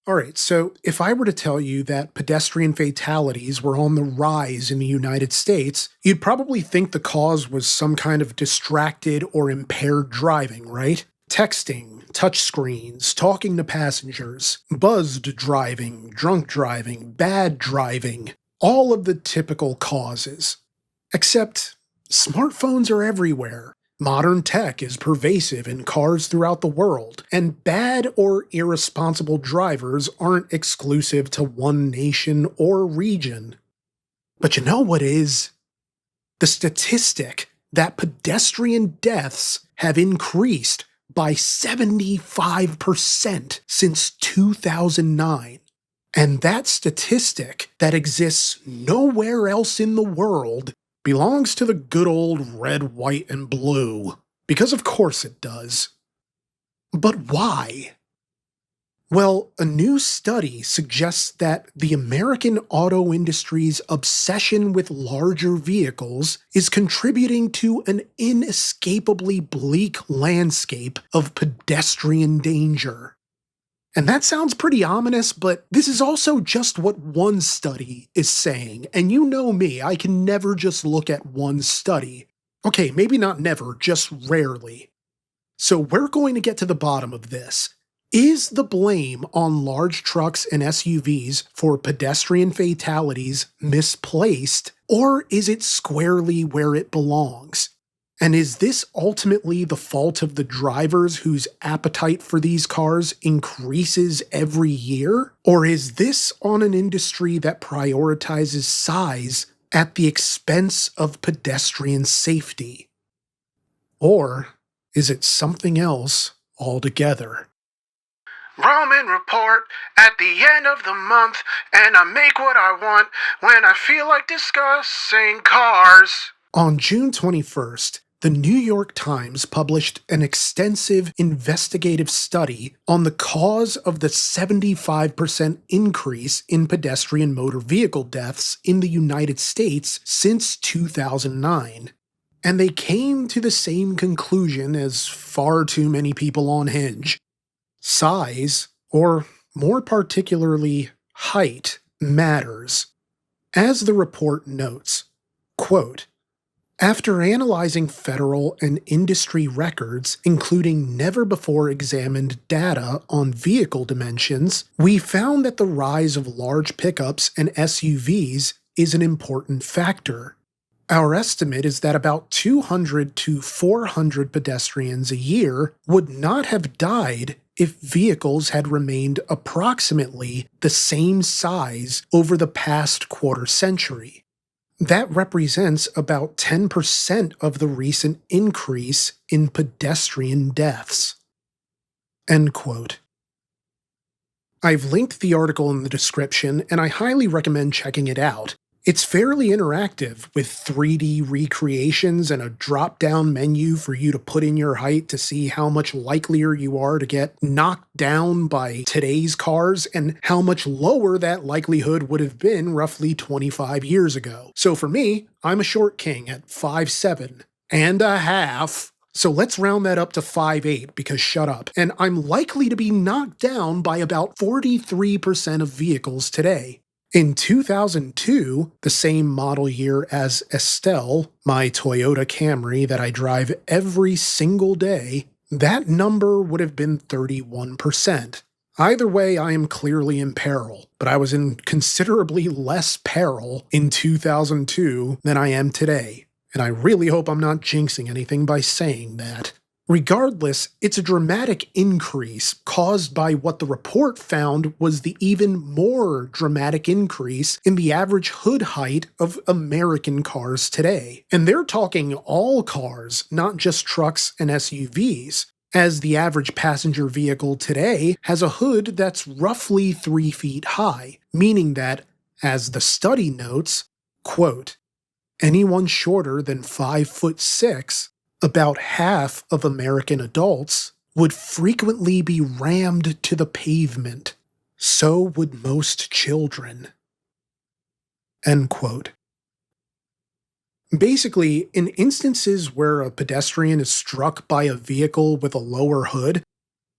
Alright, so if I were to tell you that pedestrian fatalities were on the rise in the United States, you'd probably think the cause was some kind of distracted or impaired driving, right? Texting, touchscreens, talking to passengers, buzzed driving, drunk driving, bad driving, all of the typical causes. Except, smartphones are everywhere. Modern tech is pervasive in cars throughout the world, and bad or irresponsible drivers aren't exclusive to one nation or region. But you know what is? The statistic that pedestrian deaths have increased by 75% since 2009. And that statistic that exists nowhere else in the world belongs to the good old red, white, and blue. Because of course it does. But why? Well, a new study suggests that the American auto industry's obsession with larger vehicles is contributing to an inescapably bleak landscape of pedestrian danger. And that sounds pretty ominous, but this is also just what one study is saying. And you know me, I can never just look at one study. Okay, maybe not never, just rarely. So we're going to get to the bottom of this. Is the blame on large trucks and SUVs for pedestrian fatalities misplaced, or is it squarely where it belongs? And is this ultimately the fault of the drivers whose appetite for these cars increases every year? Or is this on an industry that prioritizes size at the expense of pedestrian safety? Or is it something else altogether? Roman report at the end of the month, and I make what I want when I feel like discussing cars. On June 21st, the New York Times published an extensive investigative study on the cause of the 75% increase in pedestrian motor vehicle deaths in the United States since 2009. And they came to the same conclusion as far too many people on Hinge. Size, or more particularly, height, matters. As the report notes, quote, after analyzing federal and industry records, including never-before-examined data on vehicle dimensions, we found that the rise of large pickups and SUVs is an important factor. Our estimate is that about 200 to 400 pedestrians a year would not have died if vehicles had remained approximately the same size over the past quarter century. That represents about 10% of the recent increase in pedestrian deaths. End quote. I've linked the article in the description, and I highly recommend checking it out. It's fairly interactive, with 3D recreations and a drop-down menu for you to put in your height to see how much likelier you are to get knocked down by today's cars and how much lower that likelihood would have been roughly 25 years ago. So for me, I'm a short king at 5'7" and a half. So let's round that up to 5'8", because shut up. And I'm likely to be knocked down by about 43% of vehicles today. In 2002, the same model year as Estelle, my Toyota Camry that I drive every single day, that number would have been 31%. Either way, I am clearly in peril, but I was in considerably less peril in 2002 than I am today, and I really hope I'm not jinxing anything by saying that. Regardless, it's a dramatic increase caused by what the report found was the even more dramatic increase in the average hood height of American cars today. And they're talking all cars, not just trucks and SUVs, as the average passenger vehicle today has a hood that's roughly 3 feet high, meaning that, as the study notes, quote, anyone shorter than 5'6", about half of American adults, would frequently be rammed to the pavement. So would most children. End quote. Basically, in instances where a pedestrian is struck by a vehicle with a lower hood,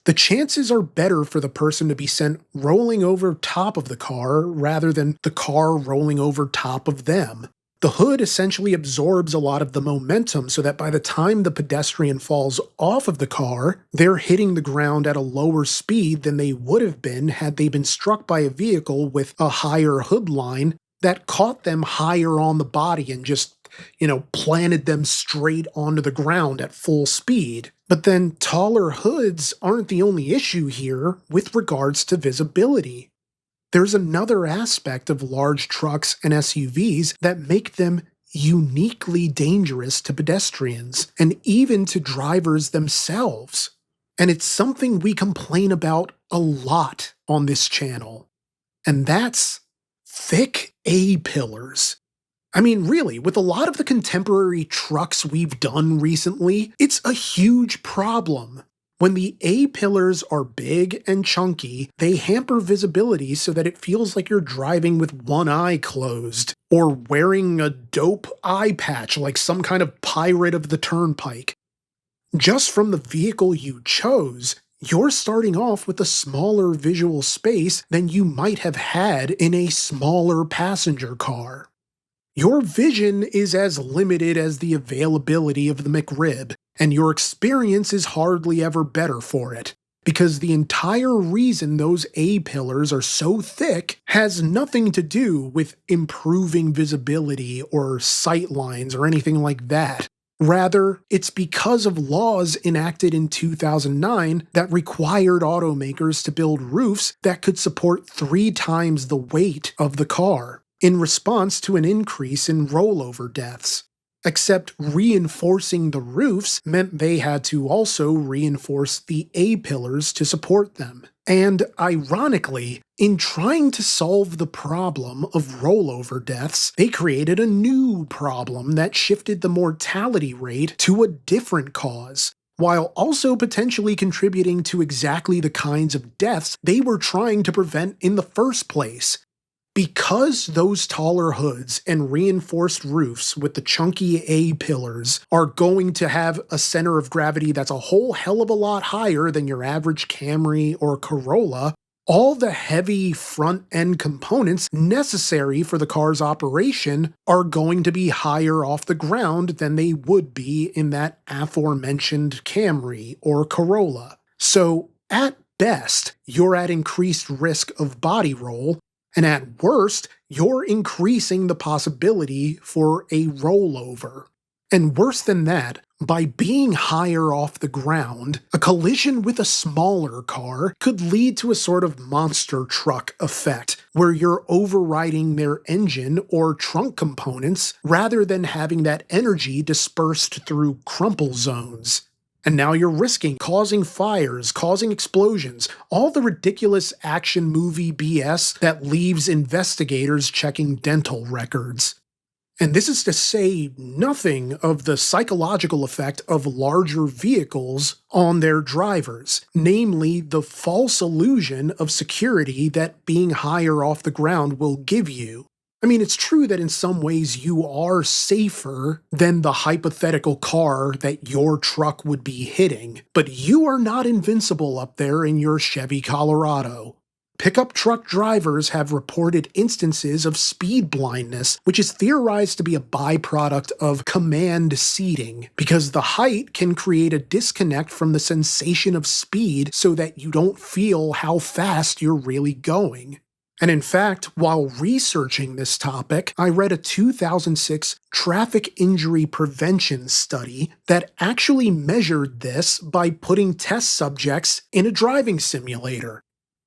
The chances are better for the person to be sent rolling over top of the car rather than the car rolling over top of them. The hood essentially absorbs a lot of the momentum so that by the time the pedestrian falls off of the car, they're hitting the ground at a lower speed than they would have been had they been struck by a vehicle with a higher hood line that caught them higher on the body and just, planted them straight onto the ground at full speed. But then taller hoods aren't the only issue here with regards to visibility. There's another aspect of large trucks and SUVs that make them uniquely dangerous to pedestrians and even to drivers themselves. And it's something we complain about a lot on this channel. And that's thick A-pillars. I mean, really, with a lot of the contemporary trucks we've done recently, it's a huge problem. When the A-pillars are big and chunky, they hamper visibility so that it feels like you're driving with one eye closed, or wearing a dope eye patch like some kind of pirate of the turnpike. Just from the vehicle you chose, you're starting off with a smaller visual space than you might have had in a smaller passenger car. Your vision is as limited as the availability of the McRib, and your experience is hardly ever better for it, because the entire reason those A-pillars are so thick has nothing to do with improving visibility or sight lines or anything like that. Rather, it's because of laws enacted in 2009 that required automakers to build roofs that could support 3 times the weight of the car, in response to an increase in rollover deaths. Except reinforcing the roofs meant they had to also reinforce the A-pillars to support them. And ironically, in trying to solve the problem of rollover deaths, they created a new problem that shifted the mortality rate to a different cause, while also potentially contributing to exactly the kinds of deaths they were trying to prevent in the first place. Because those taller hoods and reinforced roofs with the chunky A-pillars are going to have a center of gravity that's a whole hell of a lot higher than your average Camry or Corolla, all the heavy front-end components necessary for the car's operation are going to be higher off the ground than they would be in that aforementioned Camry or Corolla. So, at best, you're at increased risk of body roll, and at worst, you're increasing the possibility for a rollover. And worse than that, by being higher off the ground, a collision with a smaller car could lead to a sort of monster truck effect, where you're overriding their engine or trunk components rather than having that energy dispersed through crumple zones. And now you're risking causing fires, causing explosions, all the ridiculous action movie BS that leaves investigators checking dental records. And this is to say nothing of the psychological effect of larger vehicles on their drivers, namely the false illusion of security that being higher off the ground will give you. I mean, it's true that in some ways you are safer than the hypothetical car that your truck would be hitting, but you are not invincible up there in your Chevy Colorado. Pickup truck drivers have reported instances of speed blindness, which is theorized to be a byproduct of command seating, because the height can create a disconnect from the sensation of speed so that you don't feel how fast you're really going. And in fact, while researching this topic, I read a 2006 traffic injury prevention study that actually measured this by putting test subjects in a driving simulator.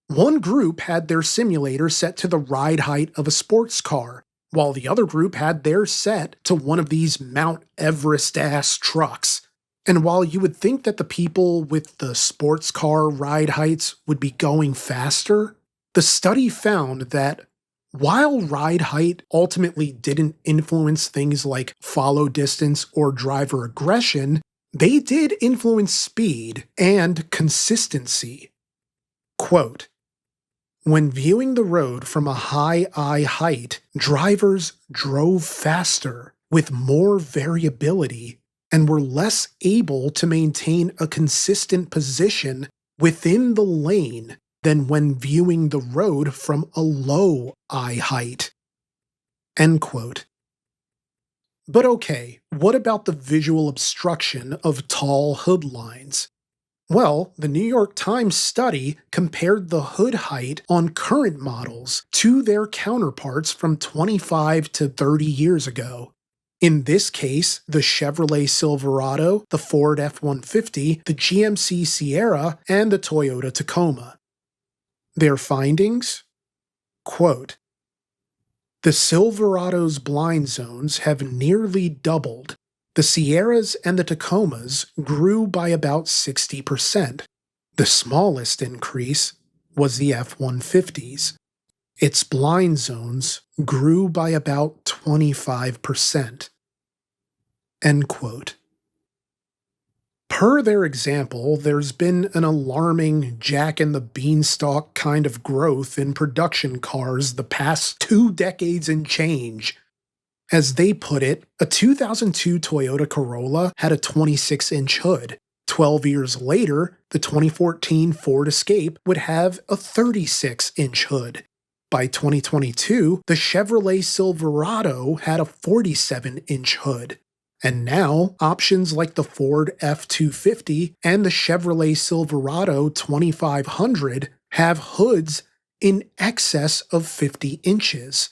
One group had their simulator set to the ride height of a sports car, while the other group had theirs set to one of these Mount Everest-ass trucks. And while you would think that the people with the sports car ride heights would be going faster, the study found that while ride height ultimately didn't influence things like follow distance or driver aggression, they did influence speed and consistency. Quote, "When viewing the road from a high eye height, drivers drove faster with more variability and were less able to maintain a consistent position within the lane than when viewing the road from a low eye height. End quote. But okay, what about the visual obstruction of tall hood lines? Well, the New York Times study compared the hood height on current models to their counterparts from 25 to 30 years ago. In this case, the Chevrolet Silverado, the Ford F-150, the GMC Sierra, and the Toyota Tacoma. Their findings? Quote, the Silverado's blind zones have nearly doubled. The Sierras and the Tacomas grew by about 60%. The smallest increase was the F-150's. Its blind zones grew by about 25%. End quote. Per their example, there's been an alarming Jack and the Beanstalk kind of growth in production cars the past 2 decades and change. As they put it, a 2002 Toyota Corolla had a 26-inch hood. 12 years later, the 2014 Ford Escape would have a 36-inch hood. By 2022, the Chevrolet Silverado had a 47-inch hood. And now, options like the Ford F-250 and the Chevrolet Silverado 2500 have hoods in excess of 50 inches.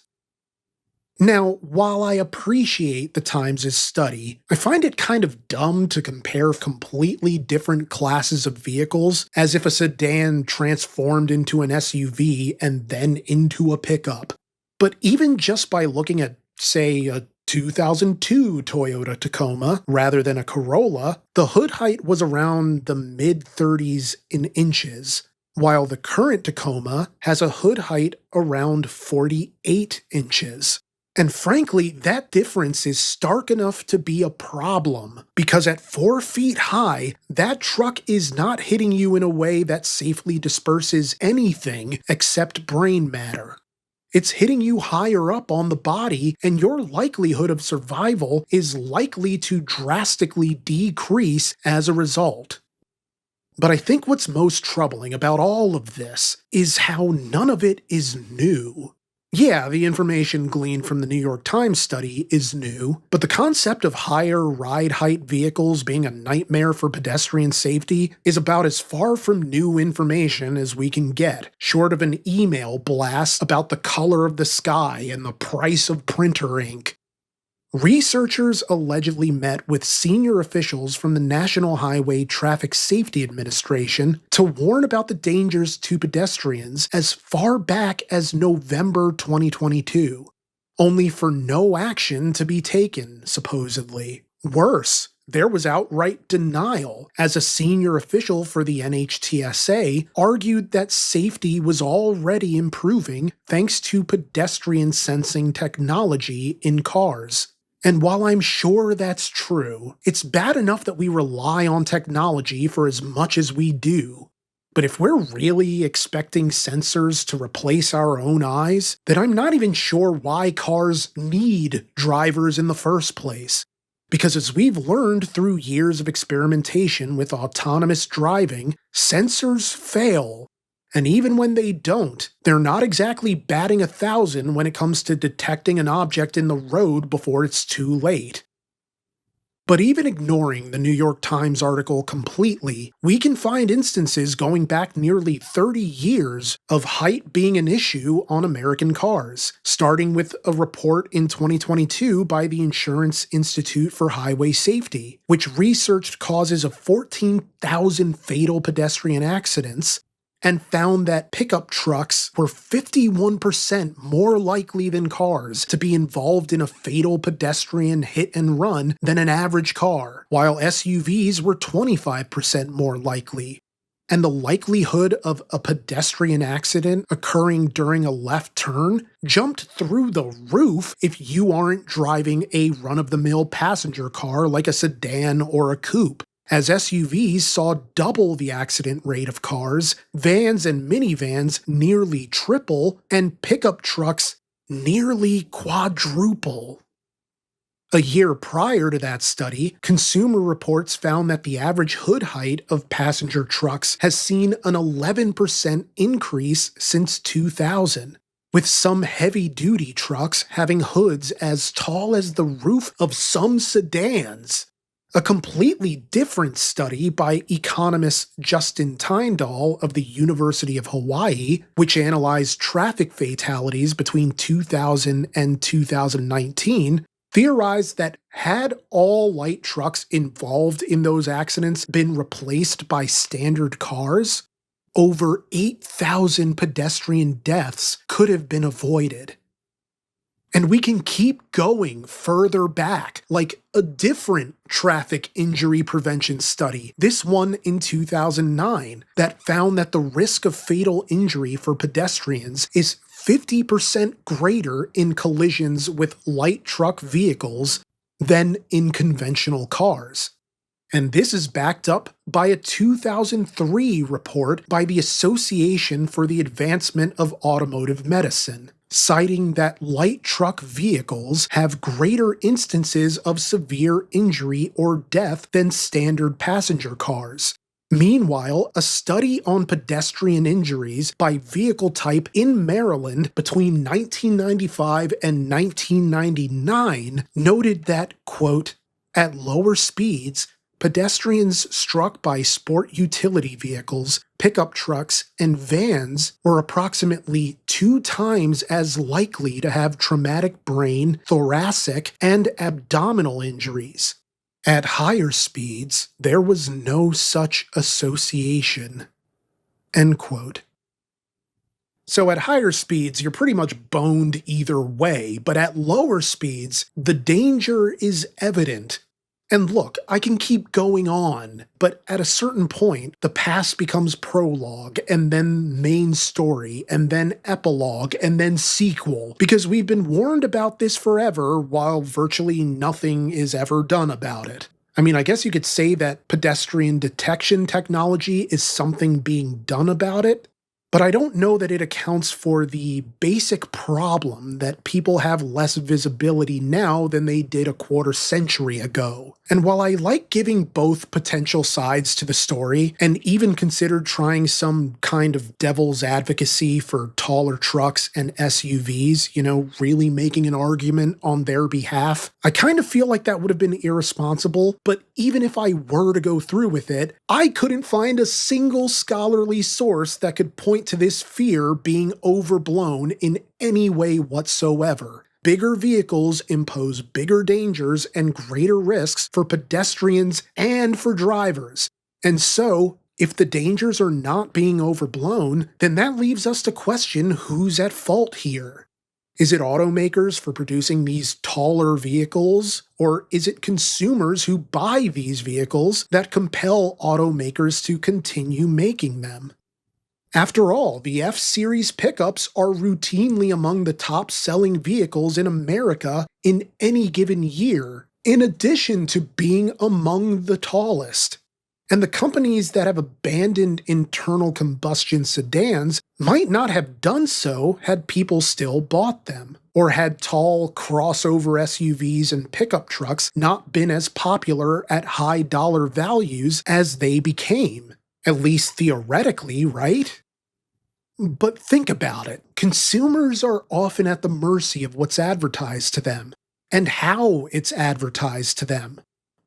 Now, while I appreciate the Times' study, I find it kind of dumb to compare completely different classes of vehicles as if a sedan transformed into an SUV and then into a pickup. But even just by looking at, say, a 2002 Toyota Tacoma rather than a Corolla, the hood height was around the mid-30s in inches, while the current Tacoma has a hood height around 48 inches. And frankly, that difference is stark enough to be a problem, because at 4 feet high, that truck is not hitting you in a way that safely disperses anything except brain matter. It's hitting you higher up on the body, and your likelihood of survival is likely to drastically decrease as a result. But I think what's most troubling about all of this is how none of it is new. Yeah, the information gleaned from the New York Times study is new, but the concept of higher ride height vehicles being a nightmare for pedestrian safety is about as far from new information as we can get, short of an email blast about the color of the sky and the price of printer ink. Researchers allegedly met with senior officials from the National Highway Traffic Safety Administration to warn about the dangers to pedestrians as far back as November 2022, only for no action to be taken, supposedly. Worse, there was outright denial, as a senior official for the NHTSA argued that safety was already improving thanks to pedestrian sensing technology in cars. And while I'm sure that's true, it's bad enough that we rely on technology for as much as we do. But if we're really expecting sensors to replace our own eyes, then I'm not even sure why cars need drivers in the first place. Because as we've learned through years of experimentation with autonomous driving, sensors fail. And even when they don't, they're not exactly batting 1,000 when it comes to detecting an object in the road before it's too late. But even ignoring the New York Times article completely, we can find instances going back nearly 30 years of height being an issue on American cars, starting with a report in 2022 by the Insurance Institute for Highway Safety, which researched causes of 14,000 fatal pedestrian accidents and found that pickup trucks were 51% more likely than cars to be involved in a fatal pedestrian hit and run than an average car, while SUVs were 25% more likely. And the likelihood of a pedestrian accident occurring during a left turn jumped through the roof if you aren't driving a run-of-the-mill passenger car like a sedan or a coupe, as SUVs saw double the accident rate of cars, vans and minivans nearly triple, and pickup trucks nearly quadruple. A year prior to that study, Consumer Reports found that the average hood height of passenger trucks has seen an 11% increase since 2000, with some heavy-duty trucks having hoods as tall as the roof of some sedans. A completely different study by economist Justin Tyndall of the University of Hawaii, which analyzed traffic fatalities between 2000 and 2019, theorized that had all light trucks involved in those accidents been replaced by standard cars, over 8,000 pedestrian deaths could have been avoided. And we can keep going further back, like a different traffic injury prevention study, this one in 2009, that found that the risk of fatal injury for pedestrians is 50% greater in collisions with light truck vehicles than in conventional cars. And this is backed up by a 2003 report by the Association for the Advancement of Automotive Medicine, citing that light truck vehicles have greater instances of severe injury or death than standard passenger cars. Meanwhile, a study on pedestrian injuries by vehicle type in Maryland between 1995 and 1999 noted that, quote, at lower speeds, pedestrians struck by sport utility vehicles, pickup trucks, and vans were approximately 2 times as likely to have traumatic brain, thoracic, and abdominal injuries. At higher speeds, there was no such association. End quote. So at higher speeds, you're pretty much boned either way, but at lower speeds, the danger is evident. And look, I can keep going on, but at a certain point, the past becomes prologue, and then main story, and then epilogue, and then sequel, because we've been warned about this forever while virtually nothing is ever done about it. I mean, I guess you could say that pedestrian detection technology is something being done about it, but I don't know that it accounts for the basic problem that people have less visibility now than they did a quarter century ago. And while I like giving both potential sides to the story, and even considered trying some kind of devil's advocacy for taller trucks and SUVs, really making an argument on their behalf, I kind of feel like that would have been irresponsible, but even if I were to go through with it, I couldn't find a single scholarly source that could point to this fear being overblown in any way whatsoever. Bigger vehicles impose bigger dangers and greater risks for pedestrians and for drivers. And so, if the dangers are not being overblown, then that leaves us to question who's at fault here. Is it automakers for producing these taller vehicles? Or is it consumers who buy these vehicles that compel automakers to continue making them? After all, the F-Series pickups are routinely among the top-selling vehicles in America in any given year, in addition to being among the tallest. And the companies that have abandoned internal combustion sedans might not have done so had people still bought them, or had tall crossover SUVs and pickup trucks not been as popular at high dollar values as they became. At least theoretically, right? But think about it. Consumers are often at the mercy of what's advertised to them, and how it's advertised to them.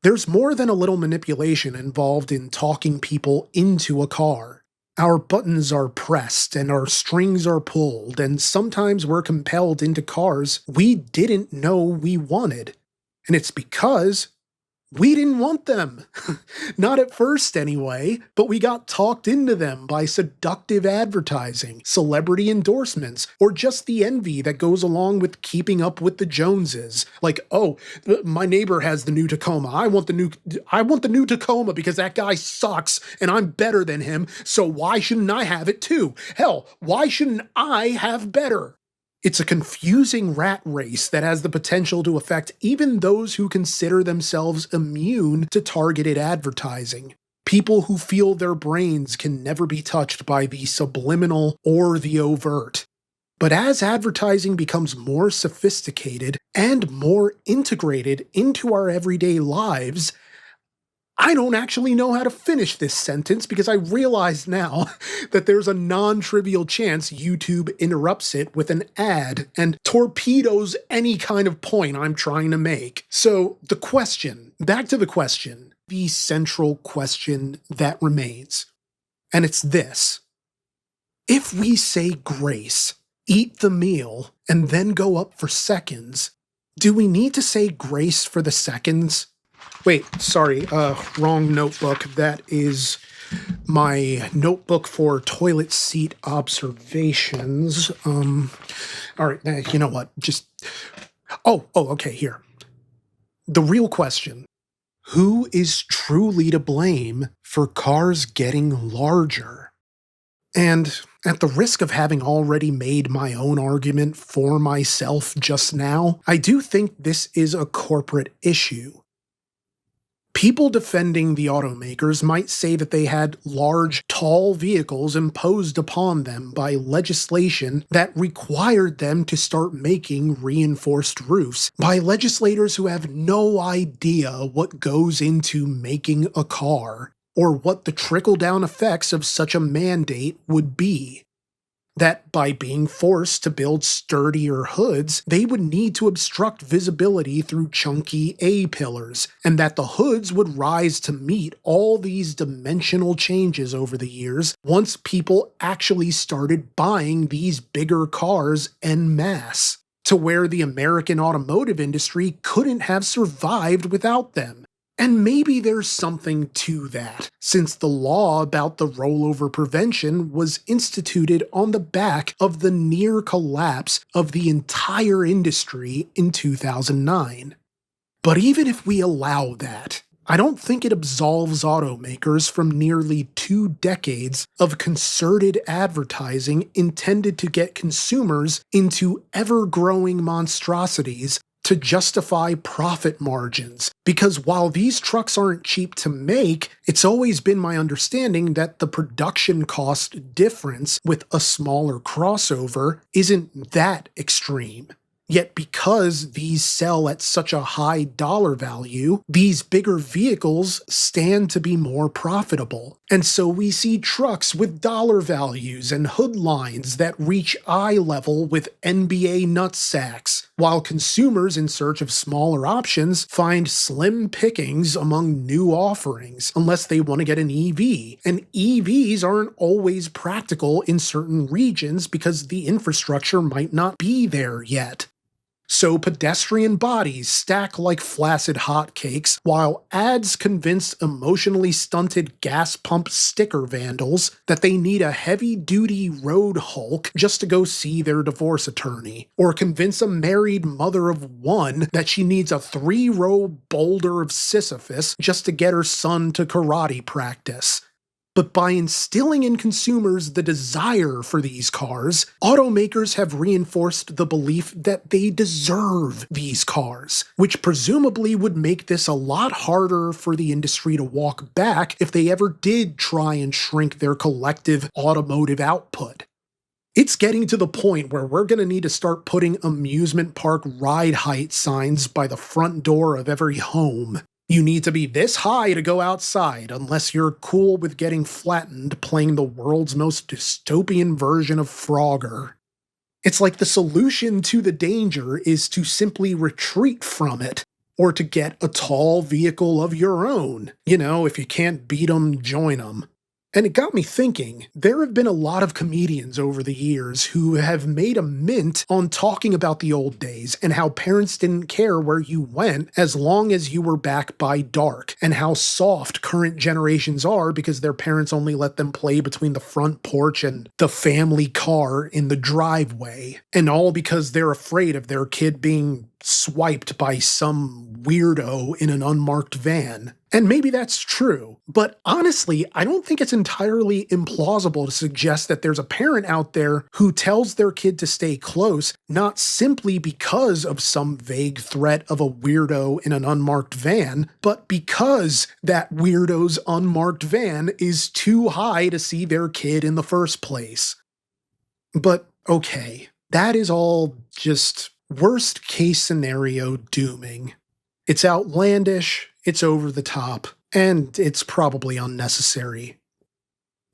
There's more than a little manipulation involved in talking people into a car. Our buttons are pressed and our strings are pulled, and sometimes we're compelled into cars we didn't know we wanted. And it's because we didn't want them. Not at first anyway, but we got talked into them by seductive advertising, celebrity endorsements, or just the envy that goes along with keeping up with the Joneses. Like, oh, my neighbor has the new Tacoma. I want the new Tacoma because that guy sucks and I'm better than him, so why shouldn't I have it too? Hell, why shouldn't I have better? It's a confusing rat race that has the potential to affect even those who consider themselves immune to targeted advertising. People who feel their brains can never be touched by the subliminal or the overt. But as advertising becomes more sophisticated and more integrated into our everyday lives, I don't actually know how to finish this sentence because I realize now that there's a non trivial chance YouTube interrupts it with an ad and torpedoes any kind of point I'm trying to make. So, back to the question, the central question that remains. And it's this: if we say grace, eat the meal, and then go up for seconds, do we need to say grace for the seconds? Wait, sorry, wrong notebook. That is my notebook for toilet seat observations. Alright, you know what? Okay, here. The real question: who is truly to blame for cars getting larger? And at the risk of having already made my own argument for myself just now, I do think this is a corporate issue. People defending the automakers might say that they had large, tall vehicles imposed upon them by legislation that required them to start making reinforced roofs by legislators who have no idea what goes into making a car or what the trickle-down effects of such a mandate would be. That by being forced to build sturdier hoods, they would need to obstruct visibility through chunky A-pillars, and that the hoods would rise to meet all these dimensional changes over the years once people actually started buying these bigger cars en masse, to where the American automotive industry couldn't have survived without them. And maybe there's something to that, since the law about the rollover prevention was instituted on the back of the near collapse of the entire industry in 2009. But even if we allow that, I don't think it absolves automakers from nearly 2 decades of concerted advertising intended to get consumers into ever-growing monstrosities to justify profit margins, because while these trucks aren't cheap to make, it's always been my understanding that the production cost difference with a smaller crossover isn't that extreme. Yet because these sell at such a high dollar value, these bigger vehicles stand to be more profitable. And so we see trucks with dollar values and hood lines that reach eye level with NBA nutsacks, while consumers in search of smaller options find slim pickings among new offerings, unless they want to get an EV. And EVs aren't always practical in certain regions because the infrastructure might not be there yet. So pedestrian bodies stack like flaccid hotcakes, while ads convince emotionally stunted gas pump sticker vandals that they need a heavy-duty road Hulk just to go see their divorce attorney, or convince a married mother of one that she needs a 3-row boulder of Sisyphus just to get her son to karate practice. But by instilling in consumers the desire for these cars, automakers have reinforced the belief that they deserve these cars, which presumably would make this a lot harder for the industry to walk back if they ever did try and shrink their collective automotive output. It's getting to the point where we're going to need to start putting amusement park ride height signs by the front door of every home. You need to be this high to go outside unless you're cool with getting flattened playing the world's most dystopian version of Frogger. It's like the solution to the danger is to simply retreat from it, or to get a tall vehicle of your own. You know, if you can't beat 'em, join 'em. And it got me thinking, there have been a lot of comedians over the years who have made a mint on talking about the old days and how parents didn't care where you went as long as you were back by dark, and how soft current generations are because their parents only let them play between the front porch and the family car in the driveway, and all because they're afraid of their kid being swiped by some weirdo in an unmarked van. And maybe that's true, but honestly, I don't think it's entirely implausible to suggest that there's a parent out there who tells their kid to stay close, not simply because of some vague threat of a weirdo in an unmarked van, but because that weirdo's unmarked van is too high to see their kid in the first place. But okay, That is all just worst case scenario dooming. It's outlandish, it's over the top, and it's probably unnecessary.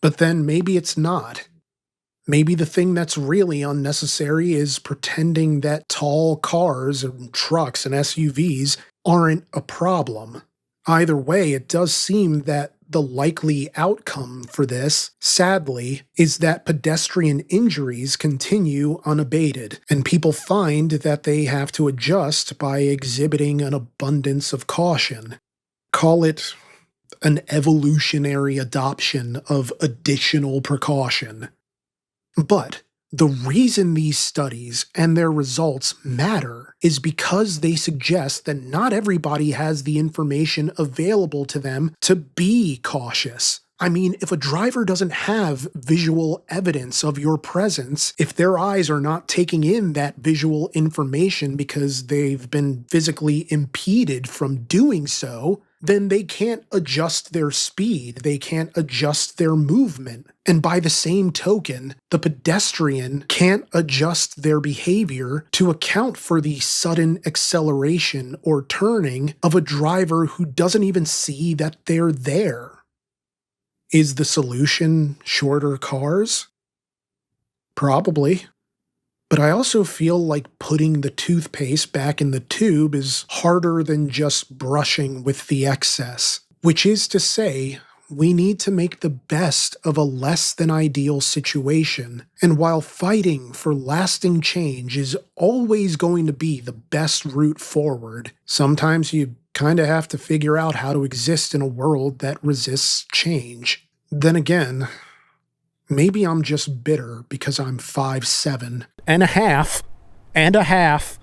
But then maybe it's not. Maybe the thing that's really unnecessary is pretending that tall cars and trucks and SUVs aren't a problem. Either way, it does seem that the likely outcome for this, sadly, is that pedestrian injuries continue unabated, and people find that they have to adjust by exhibiting an abundance of caution. Call it an evolutionary adoption of additional precaution. But the reason these studies and their results matter is because they suggest that not everybody has the information available to them to be cautious. I mean, if a driver doesn't have visual evidence of your presence, if their eyes are not taking in that visual information because they've been physically impeded from doing so, then they can't adjust their speed, they can't adjust their movement. And by the same token, the pedestrian can't adjust their behavior to account for the sudden acceleration or turning of a driver who doesn't even see that they're there. Is the solution shorter cars? Probably. But I also feel like putting the toothpaste back in the tube is harder than just brushing with the excess. Which is to say, we need to make the best of a less than ideal situation. And while fighting for lasting change is always going to be the best route forward, sometimes you kind of have to figure out how to exist in a world that resists change. Then again, maybe I'm just bitter because I'm 5'7" and a half.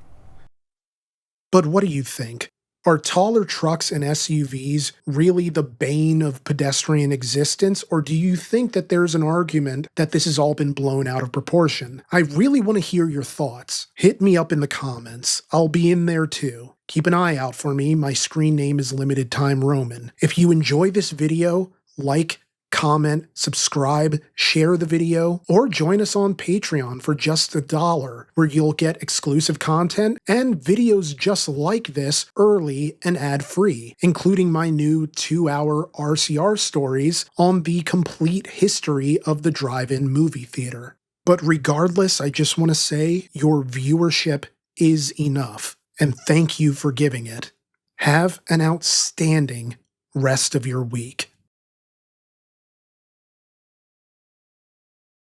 But what do you think? Are taller trucks and SUVs really the bane of pedestrian existence, or do you think that there's an argument that this has all been blown out of proportion? I really want to hear your thoughts. Hit me up in the comments. I'll be in there too. Keep an eye out for me. My screen name is Limited Time Roman. If you enjoy this video, like, comment, subscribe, share the video, or join us on Patreon for just $1, where you'll get exclusive content and videos just like this early and ad-free, including my new 2-hour RCR stories on the complete history of the drive-in movie theater. But regardless, I just want to say your viewership is enough, and thank you for giving it. Have an outstanding rest of your week.